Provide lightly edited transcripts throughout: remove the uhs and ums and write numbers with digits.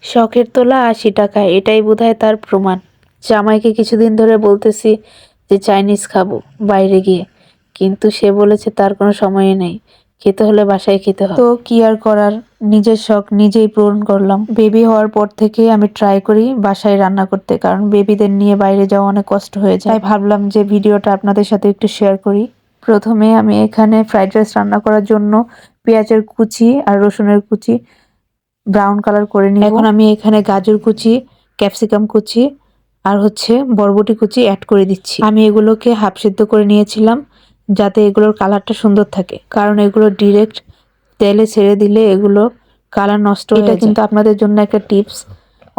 শখের তোলা ৮০ টাকা, এটাই বোধহয় তার প্রমাণ। জামাইকে কিছুদিন ধরে বলতেছি যে চাইনিজ খাবো বাইরে গিয়ে, কিন্তু সে বলেছে তার কোনো সময়ই নেই, খেতে হলে বাসায় খেতে হবে। তো কি আর করার, নিজের শখ নিজেই পূরণ করলাম। বেবি হওয়ার পর থেকে আমি ট্রাই করি বাসায় রান্না করতে, কারণ বেবিদের নিয়ে বাইরে যাওয়া অনেক কষ্ট হয়ে যায়। তাই ভাবলাম যে ভিডিওটা আপনাদের সাথে একটু শেয়ার করি। প্রথমে আমি এখানে ফ্রাইড রাইস রান্না করার জন্য পেঁয়াজের কুচি আর রসুনের কুচি ব্রাউন কালার করে নিব। এখন আমি এখানে গাজর কুচি, ক্যাপসিকাম কুচি আর বরবটি কুচি অ্যাড করে দিচ্ছি। আমি এগুলোকে হাফ সিদ্ধ করে নিয়েছিলাম যাতে এগুলোর কালারটা সুন্দর থাকে, কারণ এগুলো ডিরেক্ট তেলে ছেড়ে দিলে এগুলো কালার নষ্ট হয়ে যায়। এটা কিন্তু আপনাদের জন্য একটা টিপস,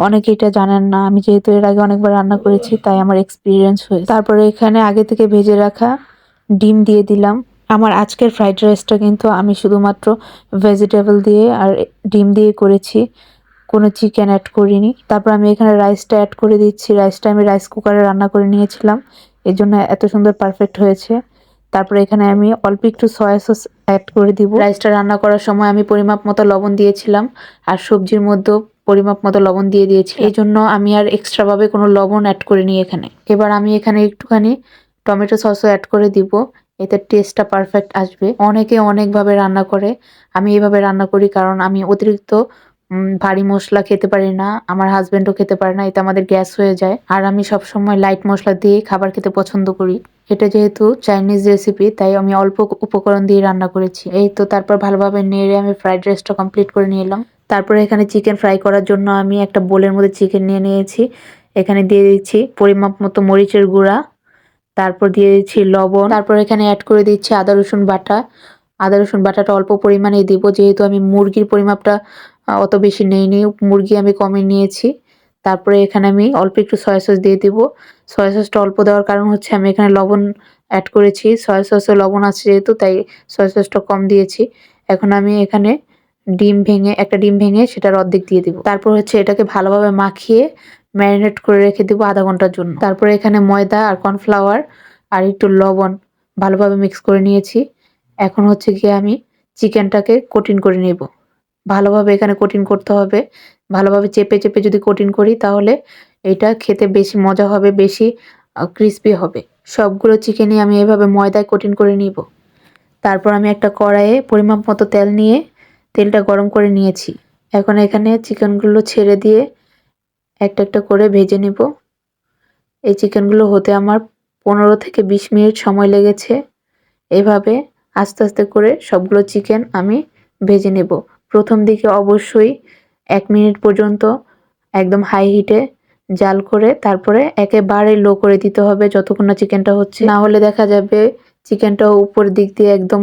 অনেকে এটা জানেন না। আমি যেহেতু এর আগে অনেকবার রান্না করেছি তাই আমার এক্সপিরিয়েন্স হয়েছে। তারপরে এখানে আগে থেকে ভেজে রাখা ডিম দিয়ে দিলাম। আমার আজকের ফ্রাইড রাইসটা কিন্তু আমি শুধুমাত্র ভেজিটেবল দিয়ে আর ডিম দিয়ে করেছি, কোনো চিকেন অ্যাড করিনি। তারপর আমি এখানে রাইসটা অ্যাড করে দিচ্ছি। রাইসটা আমি রাইস কুকারে রান্না করে নিয়েছিলাম, এর জন্য এত সুন্দর পারফেক্ট হয়েছে। তারপরে এখানে আমি অল্প একটু সয়া সস অ্যাড করে দিব। রাইসটা রান্না করার সময় আমি পরিমাপ মতো লবণ দিয়েছিলাম, আর সবজির মধ্যেও পরিমাপ মতো লবণ দিয়ে দিয়েছি, এই জন্য আমি আর এক্সট্রা ভাবে কোনো লবণ অ্যাড করিনি এখানে। এবার আমি এখানে একটুখানি টমেটো সসও অ্যাড করে দিব, এতে টেস্টটা পারফেক্ট আসবে। অনেকে অনেকভাবে রান্না করে, আমি এভাবে রান্না করি কারণ আমি অতিরিক্ত ভারী মশলা খেতে পারি না, আমার হাজবেন্ডও খেতে পারে না, এতে আমাদের গ্যাস হয়ে যায়। আর আমি সবসময় লাইট মশলা দিয়ে খাবার খেতে পছন্দ করি। এটা যেহেতু চাইনিজ রেসিপি তাই আমি অল্প উপকরণ দিয়ে রান্না করেছি। এই তো তারপর ভালোভাবে নেড়ে আমি ফ্রাইড রাইসটা কমপ্লিট করে নিলাম। তারপরে এখানে চিকেন ফ্রাই করার জন্য আমি একটা বোলের মধ্যে চিকেন নিয়ে নিয়েছি। এখানে দিয়ে দিচ্ছি পরিমাপ মতো মরিচের গুঁড়া, তারপর দিয়ে দিচ্ছি লবণ, তারপর এখানে অ্যাড করে দিচ্ছি আদা রসুন বাটা। আদা রসুন বাটাটা অল্প পরিমাণেই দিব, যেহেতু আমি মুরগির পরিমাপটা অত বেশি নেইনি, মুরগি আমি কমে নিয়েছি। তারপরে এখানে আমি অল্প একটু সয়া সস দিয়ে দিব। সয়া সসটা অল্প দেওয়ার কারণ আমি এখানে লবণ অ্যাড করেছি, সয়া সসে লবণ আছে যেহেতু তাই সয়া সসটা কম দিয়েছি। এখন আমি এখানে একটা ডিম ভেঙে সেটার অর্ধেক দিয়ে দিব। তারপর এটাকে ভালোভাবে মাখিয়ে ম্যারিনেট করে রেখে দিব আধা ঘন্টার জন্য। তারপরে এখানে ময়দা আর কর্নফ্লাওয়ার আর একটু লবণ ভালোভাবে মিক্স করে নিয়েছি। এখন গিয়ে আমি চিকেনটাকে কোটিং করে নেব। ভালোভাবে এখানে কোটিং করতে হবে, ভালোভাবে চেপে চেপে যদি কোটিং করি তাহলে এটা খেতে বেশি মজা হবে, বেশি ক্রিস্পি হবে। সবগুলো চিকেনই আমি এভাবে ময়দায় কোটিং করে নিব। তারপর আমি একটা কড়াইয়ে পরিমাপ মতো তেল নিয়ে তেলটা গরম করে নিয়েছি। এখন এখানে চিকেনগুলো ছেড়ে দিয়ে একটা একটা করে ভেজে নেব। এই চিকেনগুলো হতে আমার 15 থেকে 20 মিনিট সময় লেগেছে। এভাবে আস্তে আস্তে করে সবগুলো চিকেন আমি ভেজে নেব। প্রথম দিকে অবশ্যই 1 মিনিট পর্যন্ত একদম হাই হিটে জাল করে তারপরে একেবারে লো করে দিতে হবে যতক্ষণ না চিকেনটা হচ্ছে, না হলে দেখা যাবে চিকেনটা উপর দিক দিয়ে একদম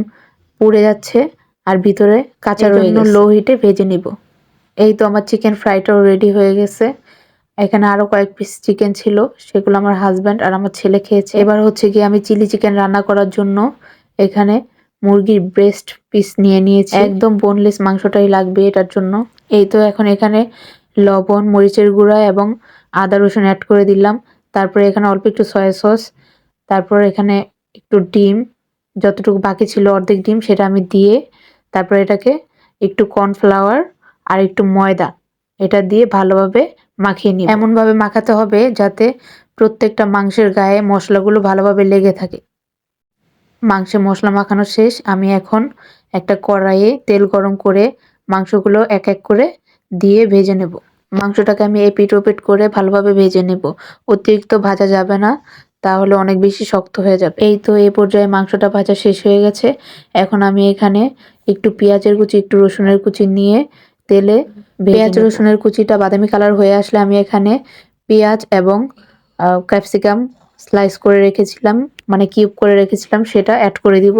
পুড়ে যাচ্ছে আর ভিতরে কাঁচা রয়ে গেছে। লো হিটে ভেজে নিব। এই তো আমার চিকেন ফ্রাইটাও রেডি হয়ে গেছে। এখানে আরো কয়েক পিস চিকেন ছিল, সেগুলো আমার হাজব্যান্ড আর আমার ছেলে খেয়েছে। এবার গিয়ে আমি চিলি চিকেন রান্না করার জন্য এখানে মুরগির ব্রেস্ট পিস নিয়ে নিয়েছি, একদম বোনলেস মাংসটাই লাগবে এটার জন্য। এই তো এখন এখানে লবণ, মরিচের গুঁড়া এবং আদা রসুন অ্যাড করে দিলাম। তারপরে এখানে অল্প একটু সয়া সস, তারপর এখানে একটু ডিম, যতটুকু বাকি ছিল অর্ধেক ডিম সেটা আমি দিয়ে তারপর এটাকে একটু কর্নফ্লাওয়ার আর একটু ময়দা এটা দিয়ে ভালোভাবে মাখিয়ে নিব। এমন ভাবে মাখাতে হবে যাতে প্রত্যেকটা মাংসের গায়ে মশলাগুলো ভালোভাবে লেগে থাকে। মাংসে মশলা মাখানো শেষ। আমি এখন একটা কড়াইয়ে তেল গরম করে মাংসগুলো এক এক করে দিয়ে ভেজে নেব। মাংসটাকে আমি এপিট ওপিট করে ভালোভাবে ভেজে নেব, অতিরিক্ত ভাজা যাবে না, তাহলে অনেক বেশি শক্ত হয়ে যাবে। এই তো এই পর্যায়ে মাংসটা ভাজা শেষ হয়ে গেছে। এখন আমি এখানে একটু পেঁয়াজের কুচি, একটু রসুনের কুচি নিয়ে তেলে পেঁয়াজ রসুনের কুচিটা বাদামি কালার হয়ে আসলে আমি এখানে পেঁয়াজ এবং ক্যাপসিকাম স্লাইস করে রেখেছিলাম, মানে কিউব করে রেখেছিলাম, সেটা অ্যাড করে দিব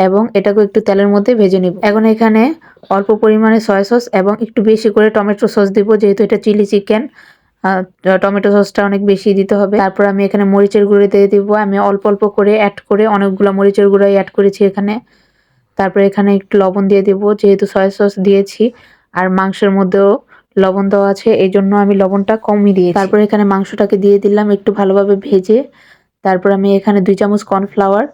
এবং এটাকে একটু তেলের মধ্যে ভেজে নিব। এখন এখানে অল্প পরিমাণে সয়া সস এবং একটু বেশি করে টমেটো সস দিব, যেহেতু এটা চিলি চিকেন, টমেটো সসটা অনেক বেশি দিতে হবে। তারপর আমি এখানে মরিচের গুঁড়ো দিয়ে দিব, আমি অল্প অল্প করে অ্যাড করে অনেকগুলো মরিচের গুঁড়াই অ্যাড করেছি এখানে। তারপর এখানে একটু লবণ দিয়ে দিব, যেহেতু সয়া সস দিয়েছি আর মাংসের মধ্যেও লবণ দেওয়া আছে এই জন্য আমি লবণটা কমই দিয়েছি। তারপর এখানে মাংসটাকে দিয়ে দিলাম একটু ভালোভাবে ভেজে। তারপর আমি এখানে 2 চামচ কর্নফ্লাওয়ার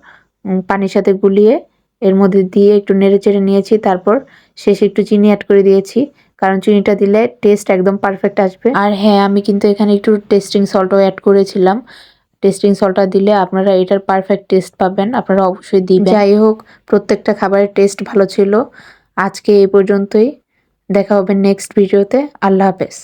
পানির সাথে গুলিয়ে এর মধ্যে দিয়ে একটু নেড়ে চেড়ে নিয়েছি। তারপর শেষে একটু চিনি অ্যাড করে দিয়েছি, কারণ চিনিটা দিলে টেস্ট একদম পারফেক্ট আসবে। আর হ্যাঁ, আমি কিন্তু এখানে একটু টেস্টিং সল্টও অ্যাড করেছিলাম। টেস্টিং সল্টটা দিলে আপনারা এটার পারফেক্ট টেস্ট পাবেন, আপনারা অবশ্যই দিবেন। যাই হোক, প্রত্যেকটা খাবারের টেস্ট ভালো ছিল। আজকে এই পর্যন্তই, দেখা হবে নেক্সট ভিডিওতে। আল্লাহ হাফেজ।